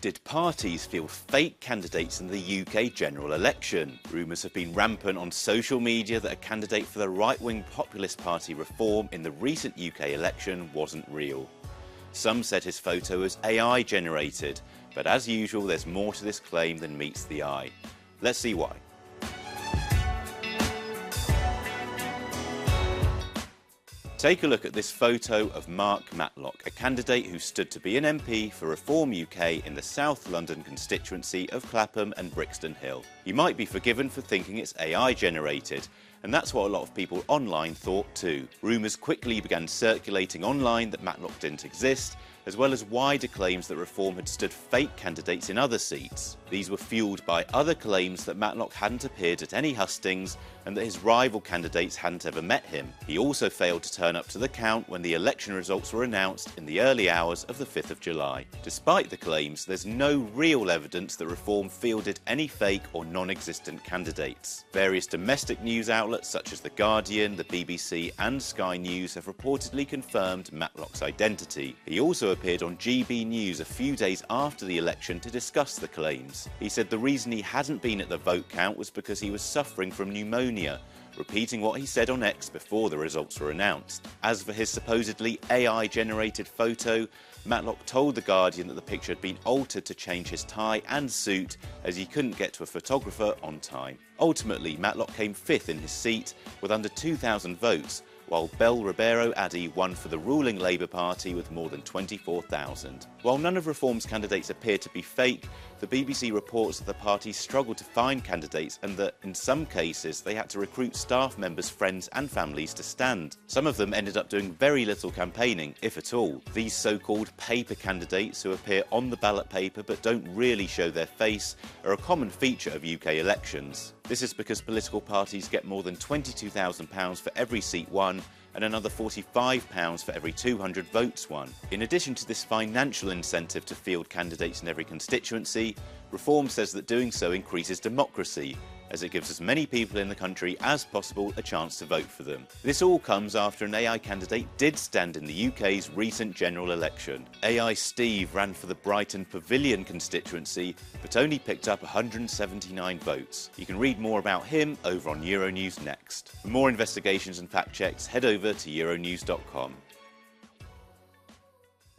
Did parties field fake candidates in the UK general election? Rumours have been rampant on social media that a candidate for the right-wing populist party Reform in the recent UK election wasn't real. Some said his photo was AI generated, but as usual there's more to this claim than meets the eye. Let's see why. Take a look at this photo of Mark Matlock, a candidate who stood to be an MP for Reform UK in the South London constituency of Clapham and Brixton Hill. You might be forgiven for thinking it's AI generated, and that's what a lot of people online thought too. Rumours quickly began circulating online that Matlock didn't exist, as well as wider claims that Reform had stood fake candidates in other seats. These were fuelled by other claims that Matlock hadn't appeared at any hustings and that his rival candidates hadn't ever met him. He also failed to turn up to the count when the election results were announced in the early hours of the 5th of July. Despite the claims, there's no real evidence that Reform fielded any fake or non-existent candidates. Various domestic news outlets such as The Guardian, the BBC and Sky News have reportedly confirmed Matlock's identity. He also appeared on GB News a few days after the election to discuss the claims. He said the reason he hadn't been at the vote count was because he was suffering from pneumonia, repeating what he said on X before the results were announced. As for his supposedly AI-generated photo, Matlock told The Guardian that the picture had been altered to change his tie and suit as he couldn't get to a photographer on time. Ultimately, Matlock came 5th in his seat with under 2,000 votes, while Bel Ribeiro Addy won for the ruling Labour Party with more than 24,000. While none of Reform's candidates appear to be fake, the BBC reports that the party struggled to find candidates and that, in some cases, they had to recruit staff members, friends and families to stand. Some of them ended up doing very little campaigning, if at all. These so-called paper candidates, who appear on the ballot paper but don't really show their face, are a common feature of UK elections. This is because political parties get more than £22,000 for every seat won and another £45 for every 200 votes won. In addition to this financial incentive to field candidates in every constituency, Reform says that doing so increases democracy, as it gives as many people in the country as possible a chance to vote for them. This all comes after an AI candidate did stand in the UK's recent general election. AI Steve ran for the Brighton Pavilion constituency, but only picked up 179 votes. You can read more about him over on Euronews Next. For more investigations and fact checks, head over to euronews.com.